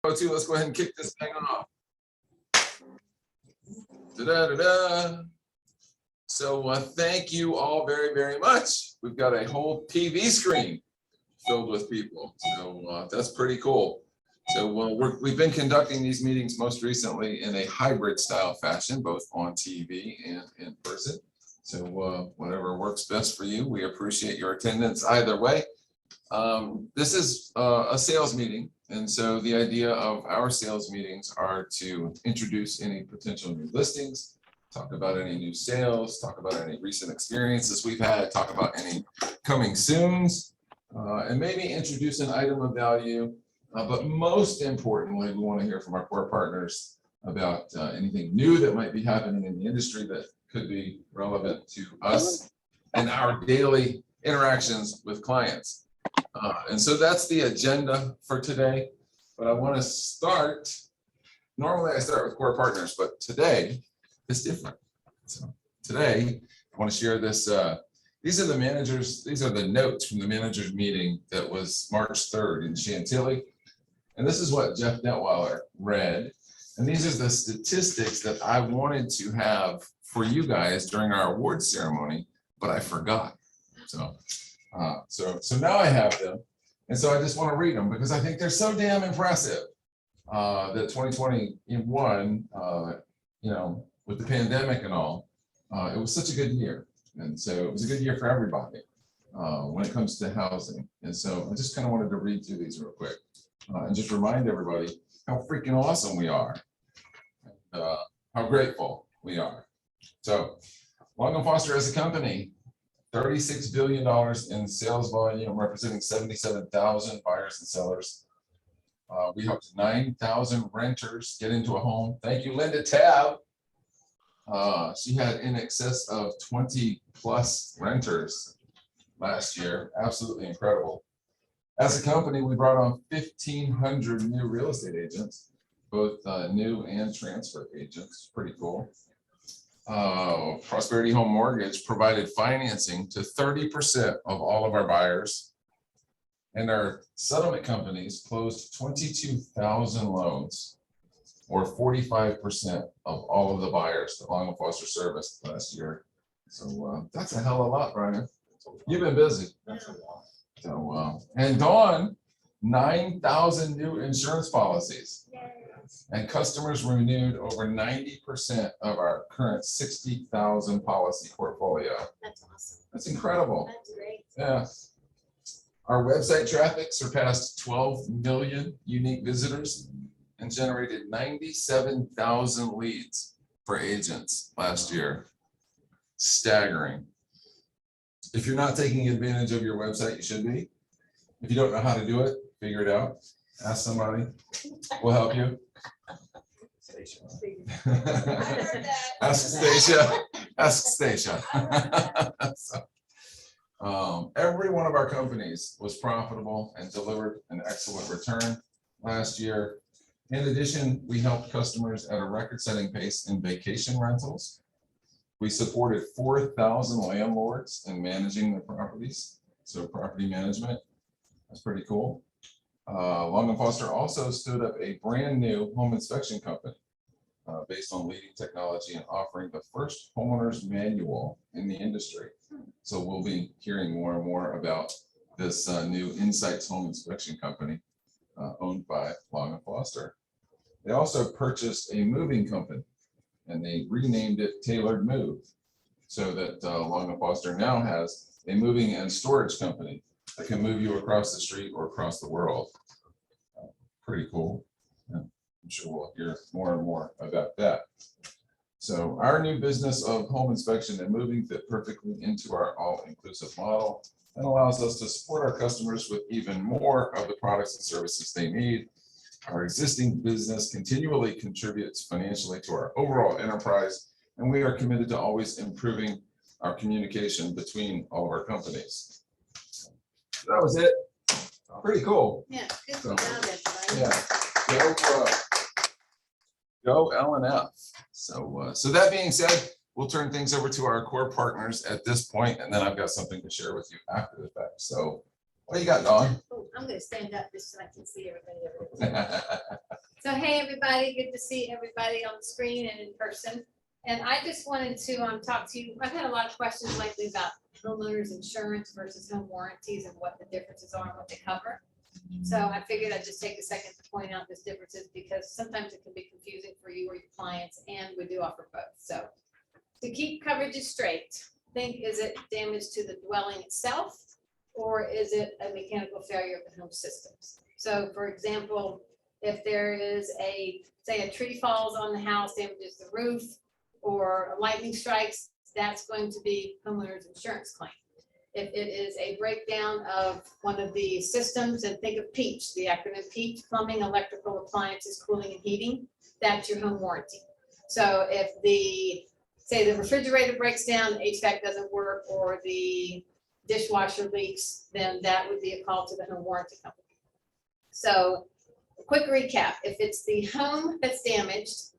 Let's go ahead and kick this thing off. Da-da-da-da. So thank you all very, very much. We've got a whole TV screen filled with people. So that's pretty cool. So we've been conducting these meetings most recently in a hybrid style fashion, both on TV and in person. So whatever works best for you, we appreciate your attendance either way. This is a sales meeting. And so the idea of our sales meetings are to introduce any potential new listings, talk about any new sales, talk about any recent experiences we've had, talk about any coming soons, and maybe introduce an item of value. But most importantly, we want to hear from our core partners about anything new that might be happening in the industry that could be relevant to us and our daily interactions with clients. And so that's the agenda for today. But I want to start, normally I start with core partners, but today is different. So today I want to share this. These are the managers, these are the notes from the managers meeting that was March 3rd in Chantilly. And this is what Jeff Detweiler read. And these are the statistics that I wanted to have for you guys during our awards ceremony, but I forgot. So now I have them. And so I just want to read them because I think they're so damn impressive that 2021, with the pandemic and all, it was such a good year. And so it was a good year for everybody when it comes to housing. And so I just kind of wanted to read through these real quick and just remind everybody how freaking awesome we are, and, how grateful we are. So Long & Foster as a company, $36 billion in sales volume, representing 77,000 buyers and sellers. We helped 9,000 renters get into a home. Thank you, Linda Tab. She had in excess of 20 plus renters last year. Absolutely incredible. As a company, we brought on 1,500 new real estate agents, both new and transfer agents. Pretty cool. Prosperity Home Mortgage provided financing to 30% of all of our buyers, and our settlement companies closed 22,000 loans, or 45% of all of the buyers that Long & Foster serviced last year. So that's a hell of a lot, Brian. You've been busy. So and Dawn, 9,000 new insurance policies. And customers renewed over 90% of our current 60,000 policy portfolio. That's awesome. That's incredible. That's great. Yeah. Our website traffic surpassed 12 million unique visitors and generated 97,000 leads for agents last year. Staggering. If you're not taking advantage of your website, you should be. If you don't know how to do it, figure it out. Ask somebody. We'll help you. Ask Stacia. Ask Stacia. So, every one of our companies was profitable and delivered an excellent return last year. In addition, we helped customers at a record-setting pace in vacation rentals. We supported 4,000 landlords in managing their properties. So property management, that's pretty cool. Long & Foster also stood up a brand new home inspection company based on leading technology and offering the first homeowners manual in the industry. So we'll be hearing more and more about this new Insights home inspection company owned by Long & Foster. They also purchased a moving company and they renamed it Tailored Move, so that Long & Foster now has a moving and storage company that can move you across the street or across the world. Pretty cool. I'm sure we'll hear more and more about that. So our new business of home inspection and moving fit perfectly into our all-inclusive model and allows us to support our customers with even more of the products and services they need. Our existing business continually contributes financially to our overall enterprise, and we are committed to always improving our communication between all of our companies. That was it. Pretty cool. Yeah, good So, job, everybody. Yeah. Go L&F. So that being said, we'll turn things over to our core partners at this point, and then I've got something to share with you after the fact. So what do you got, Dawn? I'm gonna stand up just so I can see everybody. So hey, everybody, good to see everybody on the screen and in person. And I just wanted to talk to you. I've had a lot of questions lately about homeowners insurance versus home warranties and what the differences are and what they cover. So I figured I'd just take a second to point out those differences because sometimes it can be confusing for you or your clients, and we do offer both. So to keep coverages straight, think, is it damage to the dwelling itself, or is it a mechanical failure of the home systems? So for example, if there is say a tree falls on the house, damages the roof, or a lightning strikes, that's going to be homeowner's insurance claim. If it is a breakdown of one of the systems, and think of PEACH, the acronym PEACH, plumbing, electrical, appliances, cooling, and heating, that's your home warranty. So if say the refrigerator breaks down, the HVAC doesn't work, or the dishwasher leaks, then that would be a call to the home warranty company. So a quick recap, if it's the home that's damaged,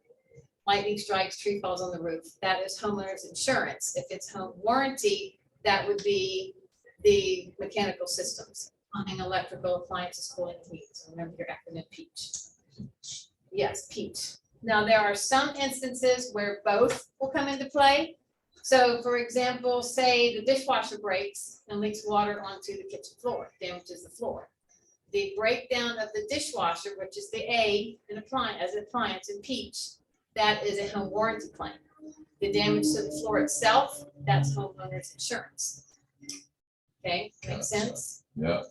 lightning strikes, tree falls on the roof, that is homeowner's insurance. If it's home warranty, that would be the mechanical systems, plumbing, electrical, appliances, cooling, and heating. So remember your acronym PEACH. Yes, PEACH. Now there are some instances where both will come into play. So for example, say the dishwasher breaks and leaks water onto the kitchen floor, damages the floor. The breakdown of the dishwasher, which is the A in appliance in PEACH, that is a home warranty claim. The damage to the floor itself, that's homeowner's insurance. Okay, makes sense? Yeah.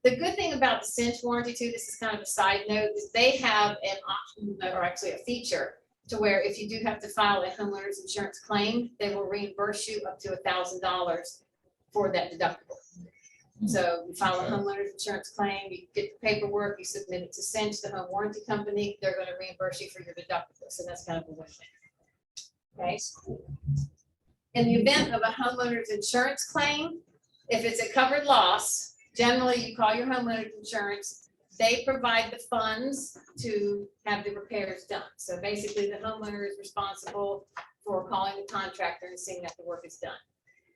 The good thing about the cinch warranty too, this is kind of a side note, is they have an option, or actually a feature, to where if you do have to file a homeowner's insurance claim, they will reimburse you up to $1,000 for that deductible. So you file a homeowner's insurance claim, you get the paperwork, you submit it to cinch, the home warranty company, they're going to reimburse you for your deductible. So that's kind of a win-win. Okay. In the event of a homeowner's insurance claim, if it's a covered loss, generally you call your homeowner's insurance, they provide the funds to have the repairs done. So basically the homeowner is responsible for calling the contractor and seeing that the work is done.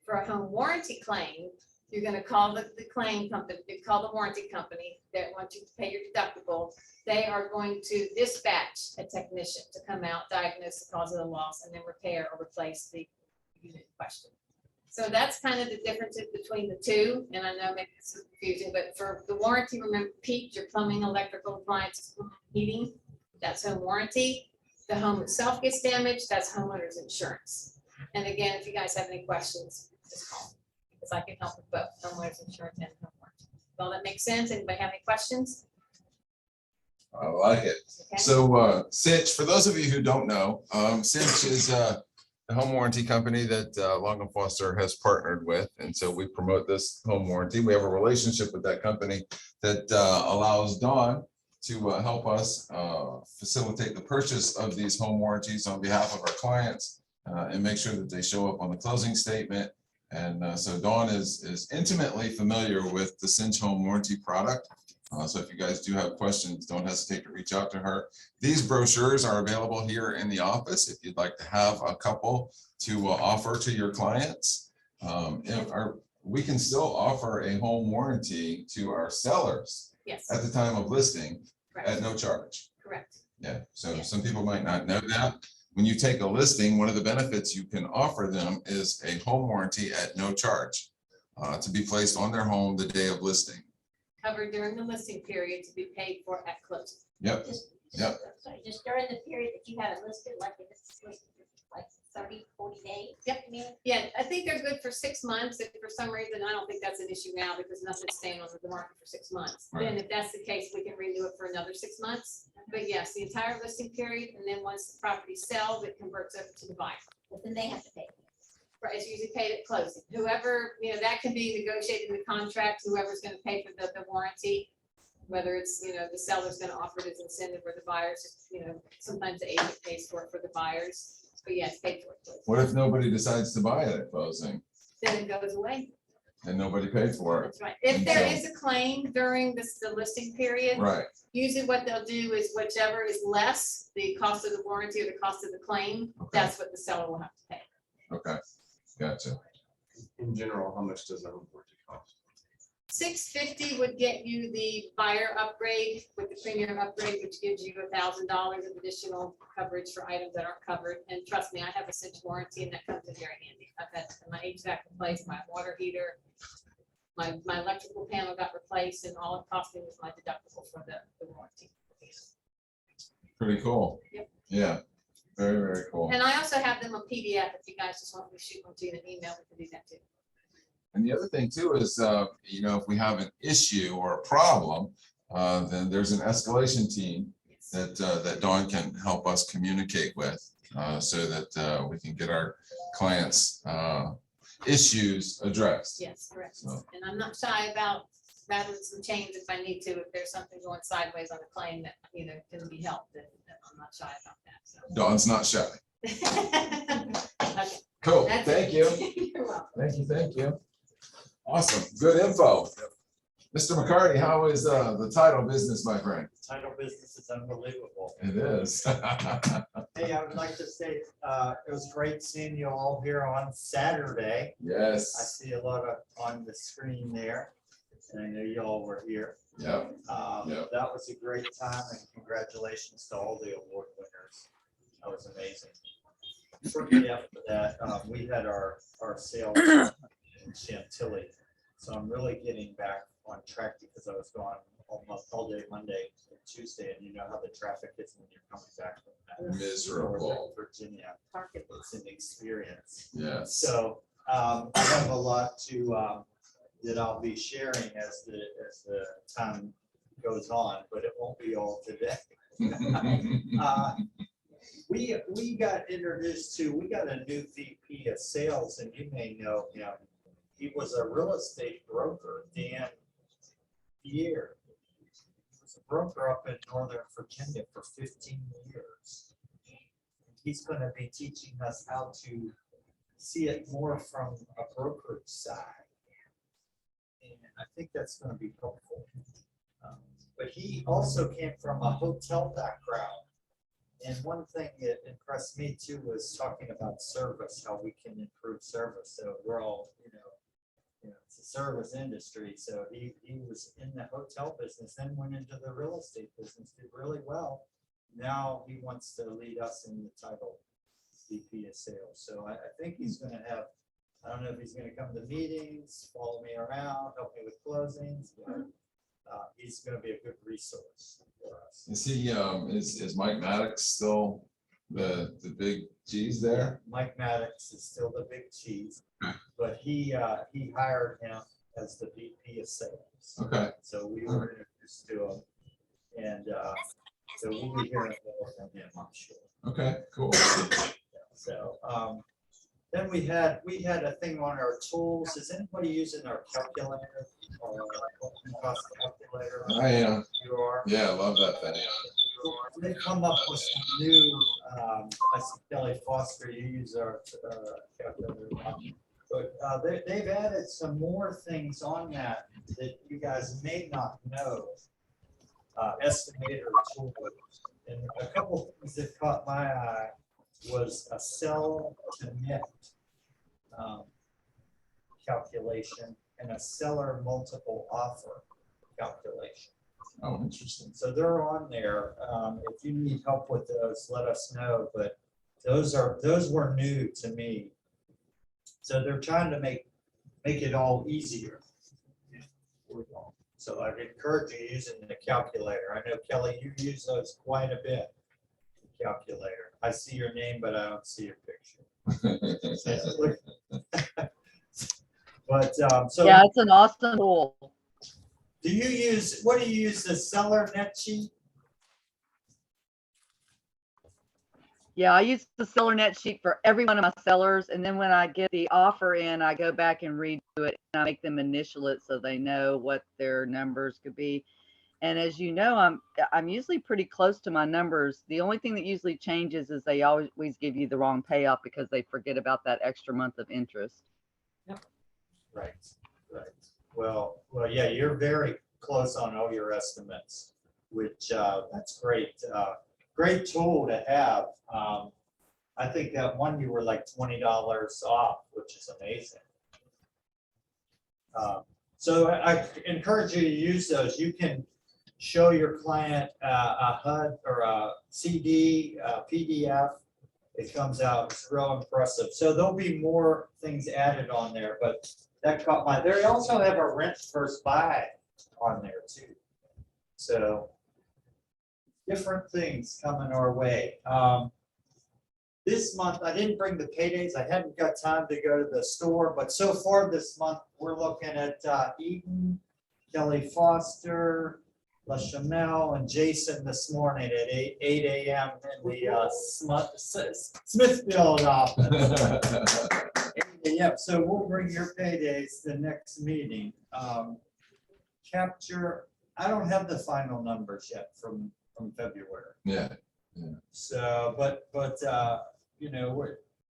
For a home warranty claim, you're going to call the claim company, you call the warranty company that wants you to pay your deductible. They are going to dispatch a technician to come out, diagnose the cause of the loss, and then repair or replace the unit in question. So that's kind of the differences between the two. And I know maybe it's confusing, but for the warranty, remember PEACH, your plumbing, electrical, appliances, heating, that's home warranty. The home itself gets damaged, that's homeowner's insurance. And again, if you guys have any questions, just call me, because I can help with both homeowner's insurance and home warranty. Well, that makes sense. Anybody have any questions? I like it. Okay. So Cinch, for those of you who don't know, Cinch is the home warranty company that Long & Foster has partnered with. And so we promote this home warranty. We have a relationship with that company that allows Dawn to help us facilitate the purchase of these home warranties on behalf of our clients and make sure that they show up on the closing statement. And so Dawn is intimately familiar with the Cinch home warranty product. So if you guys do have questions, don't hesitate to reach out to her. These brochures are available here in the office if you'd like to have a couple to offer to your clients. We can still offer a home warranty to our sellers Yes. at the time of listing. Correct. At no charge. Correct. Yeah, so some people might not know that. When you take a listing, one of the benefits you can offer them is a home warranty at no charge to be placed on their home the day of listing. Covered during the listing period to be paid for at closing. Yep. Yep. Sorry, just during the period that you have it listed, like if it's listed for like 30, 40 days. Yep. Yeah, I think they're good for 6 months. If for some reason, I don't think that's an issue now because nothing's staying on the market for 6 months. Right. Then if that's the case, we can renew it for another 6 months. But yes, the entire listing period, and then once the property sells, it converts over to the buyer. But then they have to pay. Right, it's usually paid at closing. Whoever, that can be negotiated in the contract, whoever's gonna pay for the warranty, whether it's, the seller's gonna offer it as incentive or the buyers, sometimes the agent pays for it for the buyers. But yes, paid for it. What if nobody decides to buy it at closing Then it goes away. and nobody paid for it? That's right. If there is a claim during the listing period, Right. usually what they'll do is whichever is less, the cost of the warranty or the cost of the claim, Okay. that's what the seller will have to pay. Okay. Gotcha. In general, how much does a home warranty cost? $650 would get you the fire upgrade with the premium upgrade, which gives you $1,000 of additional coverage for items that aren't covered. And trust me, I have a 6 warranty and that comes in very handy. I've had my HVAC replaced, my water heater, my electrical panel got replaced, and all it cost me was my deductible for the warranty. Pretty cool. Yep. Yeah, very, very cool. And I also have them on PDF. If you guys just want me to shoot them to you in an email, we can do that too. And the other thing too is, you know, if we have an issue or a problem, then there's an escalation team that Dawn can help us communicate with, so that we can get our clients' issues addressed. Yes, correct. So- And I'm not shy about rattling some chains if I need to, if there's something going sideways on a claim that, you know, can be helped, then I'm not shy about that, so. Dawn's not shy. Okay, Cool, that's thank it. you. You're welcome. Thank you. Awesome, good info. Mr. McCarty, how is the title business, my friend? Title business is unbelievable. It is. Hey, I would like to say, it was great seeing you all here on Saturday. I Yes, see a lot of on the screen there, and I know you all were here. yep, Yep. That was a great time, and congratulations to all the award winners. That was amazing. Shortly after that, we had our sales in Chantilly, so I'm really getting back on track because I was gone almost all day Monday and Tuesday, and you know how the traffic is when you're coming back from that. miserable, Northern Virginia, it's an experience. yes. So I have a lot to that I'll be sharing as the time goes on, but it won't be all today. We got introduced to, we got a new VP of sales, and you may know him. He was a real estate broker, Dan Pierre. He was a broker up in Northern Virginia for 15 years. He's going to be teaching us how to see it more from a brokerage side. And I think that's going to be helpful. But he also came from a hotel background. And one thing that impressed me too was talking about service, how we can improve service. So we're all, you know, it's a service industry. So he was in the hotel business, then went into the real estate business, did really well. Now he wants to lead us in the title VP of sales. So I think he's going to have, I don't know if he's going to come to meetings, follow me around, help me with closings, but he's going to be a good resource for us. Is he, is Mike Maddox still the big cheese there? Mike Maddox is still the big cheese, but he hired him as the VP of sales. Okay, So we were introduced to him, and so we'll be hearing more from him, I'm sure. okay, cool. So then we had a thing on our tools. Is anybody using our calculator or cost calculator? I am, You are. yeah, I love that thing. They come up with some new, I see Kelly Foster, you use our calculator. But they've added some more things on that you guys may not know. Estimator tools. And a couple things that caught my eye was a sell to net calculation and a seller multiple offer calculation. Oh, interesting. So they're on there. If you need help with those, let us know. But those were new to me. So they're trying to make it all easier. So I'd encourage you using the calculator. I know Kelly, you use those quite a bit. The calculator. I see your name, but I don't see your picture. But so Yeah, it's an awesome tool. what do you use, the seller net sheet? Yeah, I use the seller net sheet for every one of my sellers, and then when I get the offer in, I go back and redo it, and I make them initial it so they know what their numbers could be. And as you know, I'm usually pretty close to my numbers. The only thing that usually changes is they always give you the wrong payoff because they forget about that extra month of interest. Right. Well, yeah, you're very close on all your estimates, which that's great. Great tool to have. I think that one you were like $20 off, which is amazing. So I encourage you to use those. You can show your client a HUD or a CD, PDF. It comes out, it's real impressive. So there'll be more things added on there, but that caught my, they also have a rent first buy on there too. So different things coming our way. This month, I didn't bring the paydays. I hadn't got time to go to the store, but so far this month, we're looking at Eden, Kelly Foster, LaChamel, and Jason this morning at 8 a.m. in the Smithfield office. 8 a.m. So we'll bring your paydays the next meeting. Capture, I don't have the final numbers yet from February. Yeah. So, but, you know,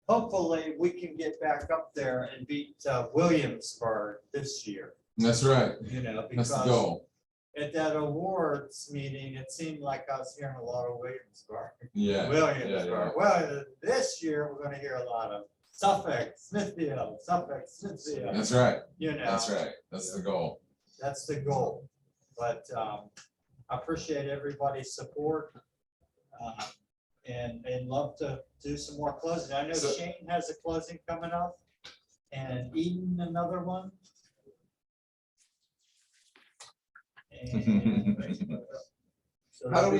hopefully we can get back up there and beat Williamsburg this year, That's right. you know, That's the because goal. at that awards meeting, it seemed like I was hearing a lot of Williamsburg. Yeah. Williamsburg. Well, this year, we're gonna hear a lot of Suffolk, Smithfield, Suffolk, Smithfield, That's right. you know. That's right. That's the goal. That's the goal. But I appreciate everybody's support. And love to do some more closing. I know So- Shane has a closing coming up and Eden another one. And so How do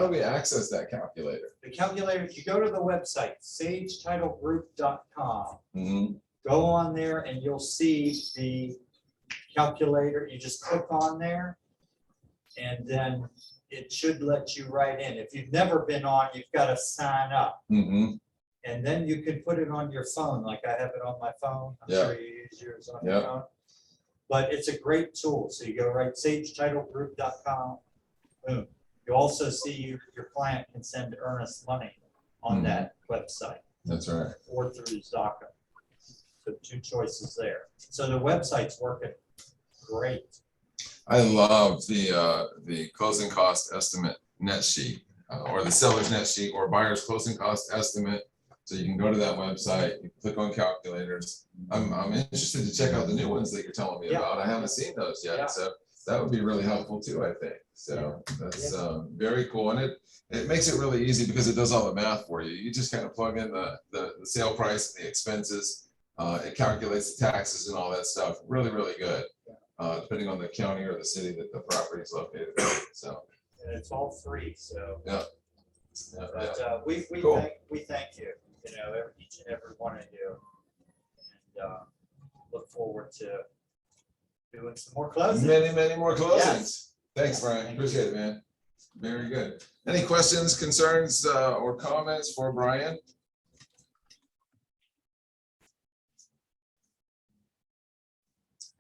we access that calculator? the calculator, if you go to the website, sagetitlegroup.com, Mhm. go on there and you'll see the calculator. You just click on there and then it should let you write in. If you've never been on, you've got to sign up. Mhm. And then you can put it on your phone, like I have it on my phone. I'm Yeah. sure you use yours on your Yeah. phone. But it's a great tool. So you go right, sagetitlegroup.com. Boom. You also see your client can send earnest money on Mhm. that website That's right. or through Zaka. So two choices there. So the website's working great. I love the closing cost estimate net sheet, or the seller's net sheet, or buyer's closing cost estimate. So you can go to that website, you click on calculators. I'm interested to check out the new ones that you're telling me Yeah. about. I haven't seen those Yeah. yet, so that would be really helpful too, I think. So that's very cool, and it makes it really easy because it does all the math for you. You just kind of plug in the sale price and the expenses. It calculates the taxes and all that stuff. Really, really good. Depending on the county or the city that the property is located in. So, And it's all free, so. yeah. But we Cool. thank you, you know, each and every one of you. And look forward to doing some more closings. Many more closings. Yes. Thanks, Brian. Thank Appreciate it, man. Very good. Any questions, concerns, or comments for Brian?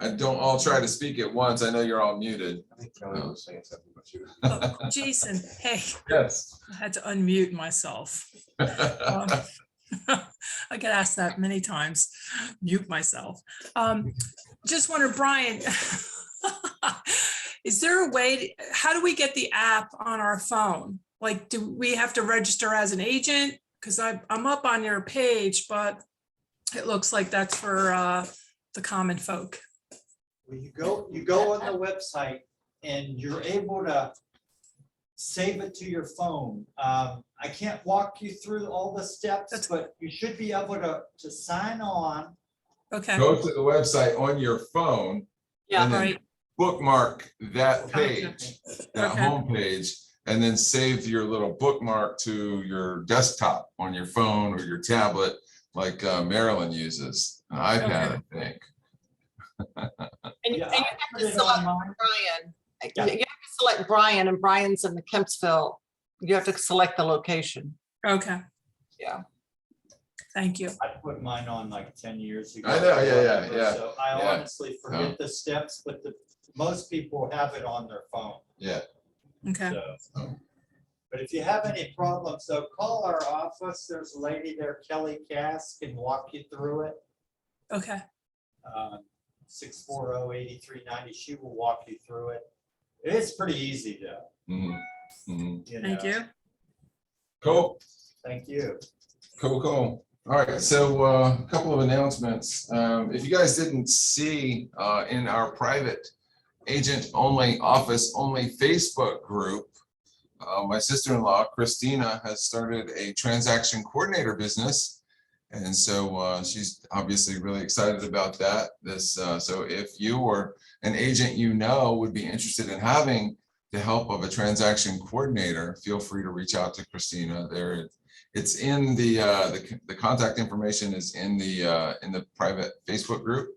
And don't all try to speak at once. I know you're all muted. I think Kelly was saying something about you. Oh, Jason, hey, Yes. I had to unmute myself. I get asked that many times, mute myself. Just wonder, Brian, is there a way, how do we get the app on our phone? Like, do we have to register as an agent? Because I'm up on your page, but it looks like that's for the common folk. Well, you go on the website and you're able to save it to your phone. I can't walk you through all the steps, but you should be able to sign on. Okay, Go to the website on your phone. yeah, and then right. Bookmark that page, that Okay. home page, and then save your little bookmark to your desktop on your phone or your tablet, like Marilyn uses, an iPad, I think. And you Yeah, and you I have put to it select on mine. Brian. Yeah. You have to select Brian, and Brian's in the Kempsville. You have to select the location. Okay. Yeah. Thank you. I put mine on like 10 years ago. I know, yeah. So I Yeah. honestly forget the steps, but most people have it on their phone. Yeah. Okay. So, but if you have any problems, so call our office. There's a lady there, Kelly Cass, can walk you through it. Okay. 640-8390. She will walk you through it. It's pretty easy though. Mhm. Mhm. Thank know. you. Cool, Thank you. cool. All right, so a couple of announcements. If you guys didn't see in our private agent only, office only Facebook group, my sister-in-law, Christina, has started a transaction coordinator business. And so she's obviously really excited about that. So if you or an agent you know would be interested in having the help of a transaction coordinator, feel free to reach out to Christina. It's in the contact information is in the private Facebook group.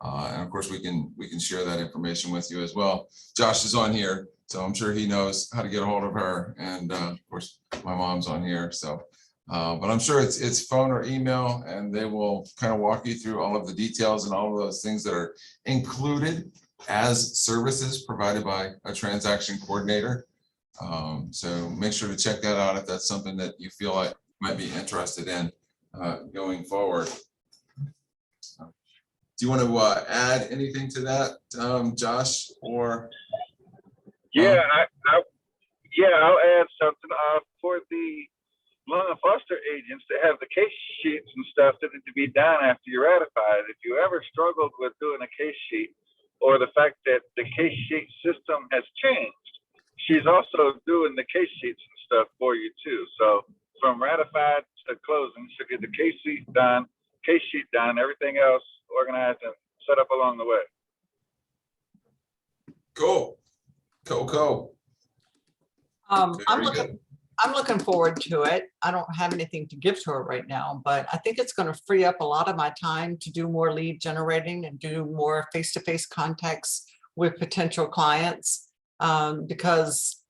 And of course, we can share that information with you as well. Josh is on here, so I'm sure he knows how to get a hold of her. And of course, my mom's on here. So, but I'm sure it's phone or email, and they will kind of walk you through all of the details and all of those things that are included as services provided by a transaction coordinator. So make sure to check that out if that's something that you feel like might be interested in going forward. Do you want to add anything to that, Josh, or? Yeah, I'll add something. For the loan and foster agents that have the case sheets and stuff that need to be done after you're ratified. If you ever struggled with doing a case sheet, or the fact that the case sheet system has changed, she's also doing the case sheets and stuff for you too. So from ratified to closing, she'll get the case sheet done, everything else organized and set up along the way. Cool. I'm looking forward to it. I don't have anything to give to her right now, but I think it's going to free up a lot of my time to do more lead generating and do more face-to-face contacts with potential clients. Because,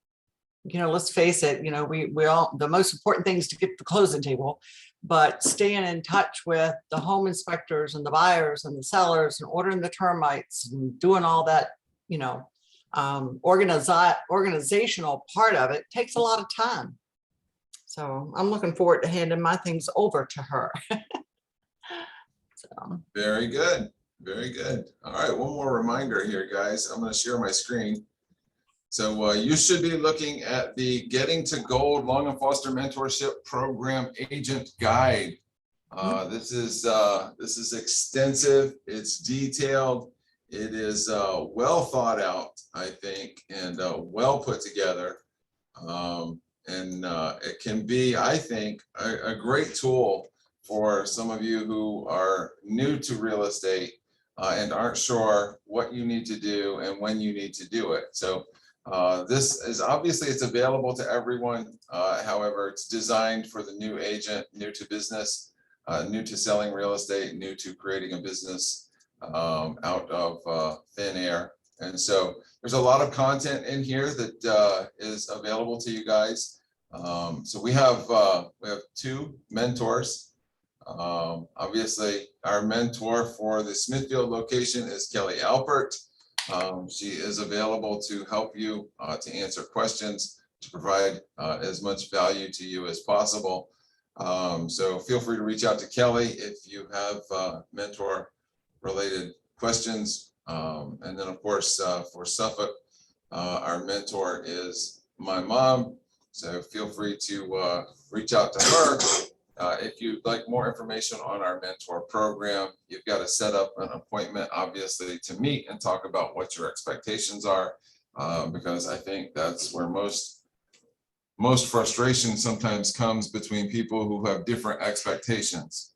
let's face it, we all, the most important thing is to get to the closing table, but staying in touch with the home inspectors and the buyers and the sellers and ordering the termites and doing all that, organizational part of it takes a lot of time. So I'm looking forward to handing my things over to her. So. Very good. All right, one more reminder here, guys. I'm going to share my screen. So you should be looking at the Getting to Gold Long and Foster Mentorship Program Agent Guide. This is extensive. It's detailed. It is well thought out, I think, and well put together. It can be, I think, a great tool for some of you who are new to real estate and aren't sure what you need to do and when you need to do it. So this is obviously it's available to everyone. However, it's designed for the new agent, new to business, new to selling real estate, new to creating a business out of thin air. And so there's a lot of content in here that is available to you guys. So we have two mentors. Obviously, our mentor for the Smithfield location is Kelly Alpert. She is available to help you to answer questions, to provide as much value to you as possible. So feel free to reach out to Kelly if you have mentor related questions. And then of course, for Suffolk, our mentor is my mom. So feel free to reach out to her. If you'd like more information on our mentor program, you've got to set up an appointment, obviously, to meet and talk about what your expectations are, because I think that's where most frustration sometimes comes between people who have different expectations.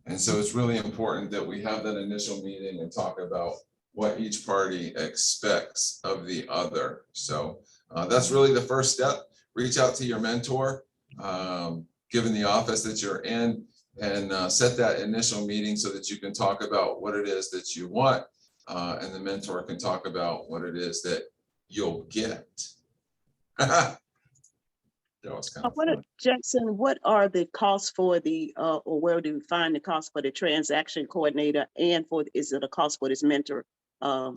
And so it's really important that we have that initial meeting and talk about what each party expects of the other. So that's really the first step. Reach out to your mentor, given the office that you're in, and set that initial meeting so that you can talk about what it is that you want, and the mentor can talk about what it is that you'll get. That was kind of fun. Jackson, what are the costs for the, or where do we find the cost for the transaction coordinator, and is it a cost for this mentor? Yeah,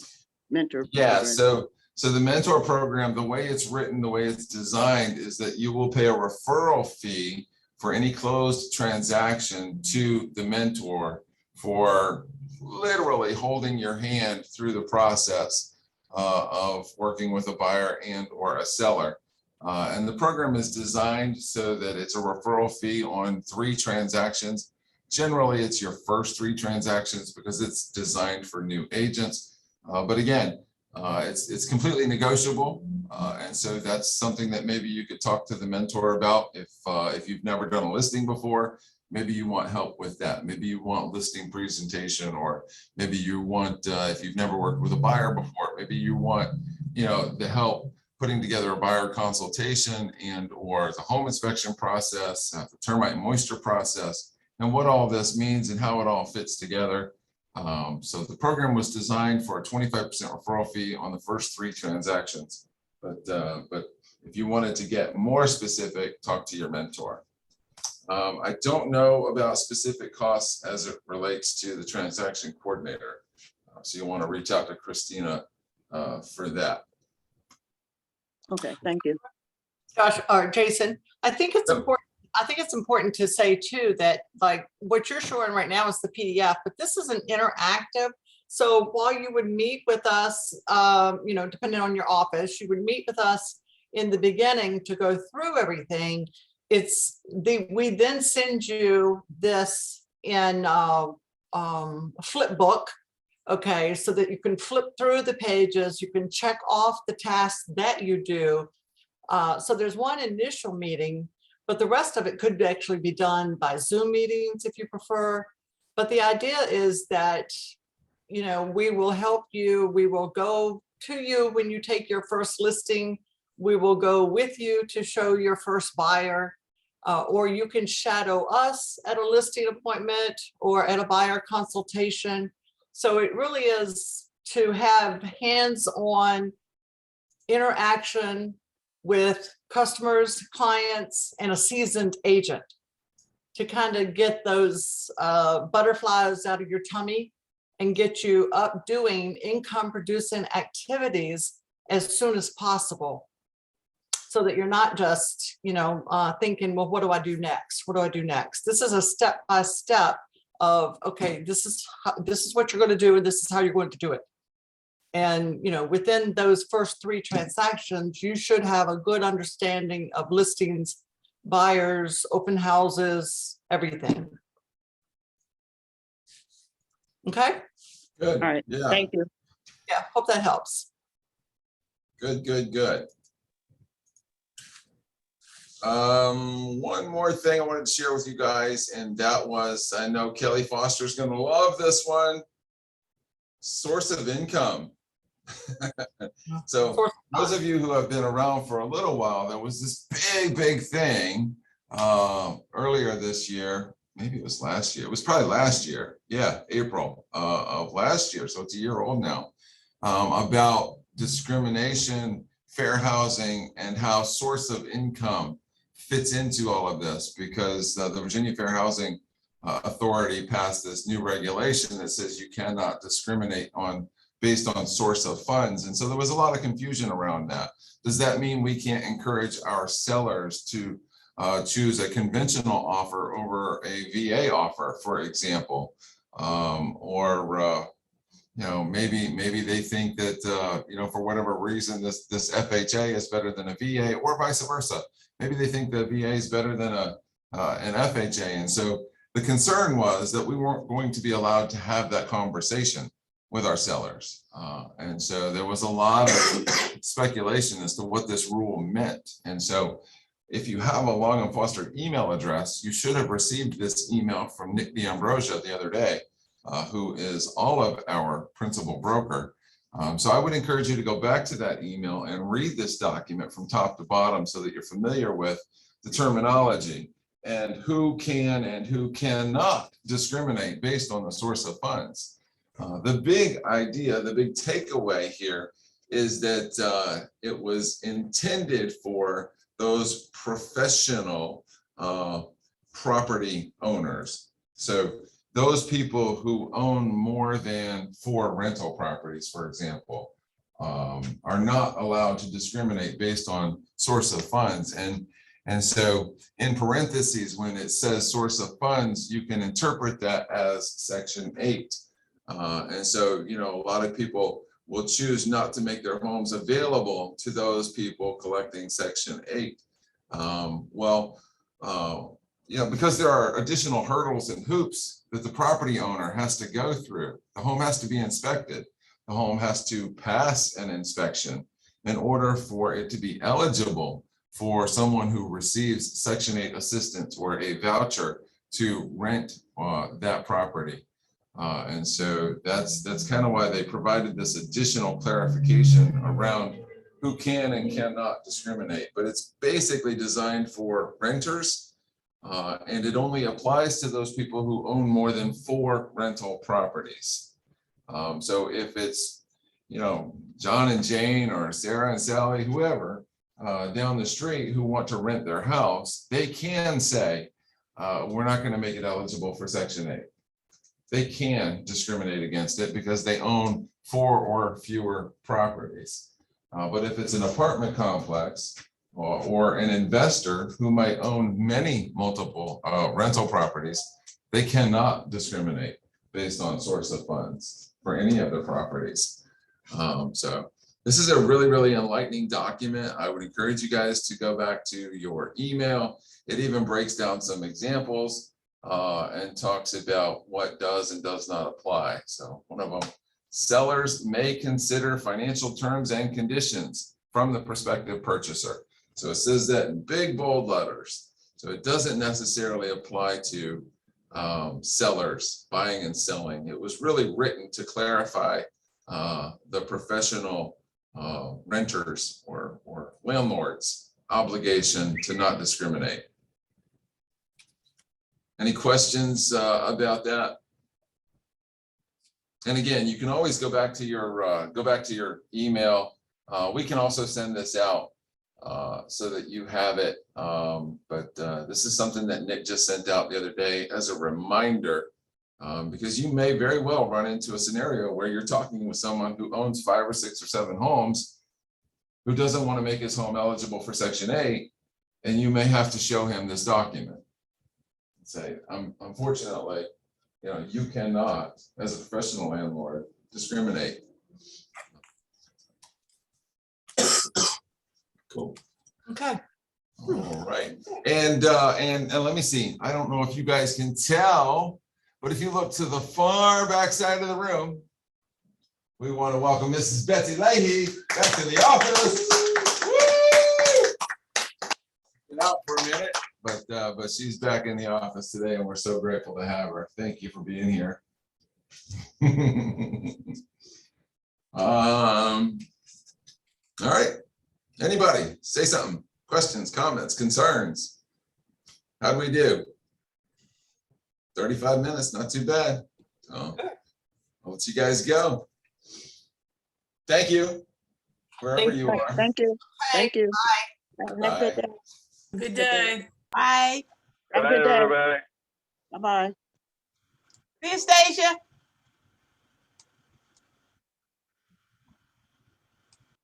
program? so the mentor program, the way it's written, the way it's designed is that you will pay a referral fee for any closed transaction to the mentor for literally holding your hand through the process of working with a buyer and or a seller. And the program is designed so that it's a referral fee on 3 transactions. Generally, it's your first 3 transactions because it's designed for new agents. But again, it's completely negotiable. And so that's something that maybe you could talk to the mentor about if you've never done a listing before. Maybe you want help with that. Maybe you want listing presentation, or maybe you want, if you've never worked with a buyer before, maybe you want, the help putting together a buyer consultation and or the home inspection process, the termite and moisture process, and what all this means and how it all fits together. So the program was designed for a 25% referral fee on the first 3 transactions. But if you wanted to get more specific, talk to your mentor. I don't know about specific costs as it relates to the transaction coordinator. So you want to reach out to Christina for that. Okay, thank you. Josh or Jason, I think it's important. I think it's important to say too that like what you're showing right now is the PDF, but this is an interactive. So while you would meet with us, depending on your office, you would meet with us in the beginning to go through everything. We then send you this in flip book, okay, so that you can flip through the pages, you can check off the tasks that you do. So there's one initial meeting, but the rest of it could actually be done by Zoom meetings if you prefer. But the idea is that, we will help you. We will go to you when you take your first listing. We will go with you to show your first buyer, or you can shadow us at a listing appointment or at a buyer consultation. So it really is to have hands-on interaction with customers, clients, and a seasoned agent to kind of get those butterflies out of your tummy and get you up doing income producing activities as soon as possible, so that you're not just, thinking, well, what do I do next? What do I do next? This is a step-by-step of, okay, this is what you're going to do, and this is how you're going to do it. And, within those first 3 transactions, you should have a good understanding of listings, buyers, open houses, everything. Okay? Good. All right, Yeah. thank you. Yeah, hope that helps. Good. One more thing I wanted to share with you guys, and that was, I know Kelly Foster's going to love this one. Source of income. So those of you who have been around for a little while, there was this big thing earlier this year. Maybe it was last year. It was probably last year. Yeah, April of last year. So it's a year old now, about discrimination, fair housing, and how source of income fits into all of this, because the Virginia Fair Housing Authority passed this new regulation that says you cannot discriminate based on source of funds. And so there was a lot of confusion around that. Does that mean we can't encourage our sellers to choose a conventional offer over a VA offer, for example? Maybe they think that, for whatever reason, this FHA is better than a VA, or vice versa. Maybe they think the VA is better than an FHA. And so the concern was that we weren't going to be allowed to have that conversation with our sellers. And so there was a lot of speculation as to what this rule meant. And so if you have a Long & Foster email address, you should have received this email from Nick D'Ambrosia the other day, who is all of our principal broker. So I would encourage you to go back to that email and read this document from top to bottom so that you're familiar with the terminology and who can and who cannot discriminate based on the source of funds. The big idea, the big takeaway here is that it was intended for those professional property owners. So those people who own more than 4 rental properties, for example, are not allowed to discriminate based on source of funds. And so in parentheses, when it says source of funds, you can interpret that as Section 8. And so, a lot of people will choose not to make their homes available to those people collecting Section 8. because there are additional hurdles and hoops that the property owner has to go through. The home has to be inspected. The home has to pass an inspection in order for it to be eligible for someone who receives Section 8 assistance or a voucher to rent that property. And so that's kind of why they provided this additional clarification around who can and cannot discriminate. But it's basically designed for renters, and it only applies to those people who own more than 4 rental properties. So if it's, John and Jane or Sarah and Sally, whoever, down the street who want to rent their house, they can say, we're not going to make it eligible for Section 8. They can discriminate against it because they own 4 or fewer properties. But if it's an apartment complex or an investor who might own multiple rental properties, they cannot discriminate based on source of funds for any of their properties. So this is a really, really enlightening document. I would encourage you guys to go back to your email. It even breaks down some examples and talks about what does and does not apply. So one of them, sellers may consider financial terms and conditions from the prospective purchaser. So it says that in big bold letters. So it doesn't necessarily apply to sellers buying and selling. It was really written to clarify the professional renters or landlords' obligation to not discriminate. Any questions about that? And again, you can always go back to your email. We can also send this out so that you have it. But this is something that Nick just sent out the other day as a reminder, because you may very well run into a scenario where you're talking with someone who owns 5 or 6 or 7 homes, who doesn't want to make his home eligible for Section 8, and you may have to show him this document. Say, unfortunately, you cannot, as a professional landlord, discriminate. Cool. Okay. All right. And let me see. I don't know if you guys can tell, but if you look to the far back side of the room, we want to welcome Mrs. Betsy Leahy back to the office. Woo! Been out for a minute, but she's back in the office today, and we're so grateful to have her. Thank you for being here. All right. Anybody say something? Questions, comments, concerns? How'd we do? 35 minutes, not too bad. So I'll let you guys go. Thank you, wherever you are. Thank you. Thank you. Have a good Bye. day. Good day. Bye. Have a Good good night, day. everybody. Bye-bye. See you, Stacia.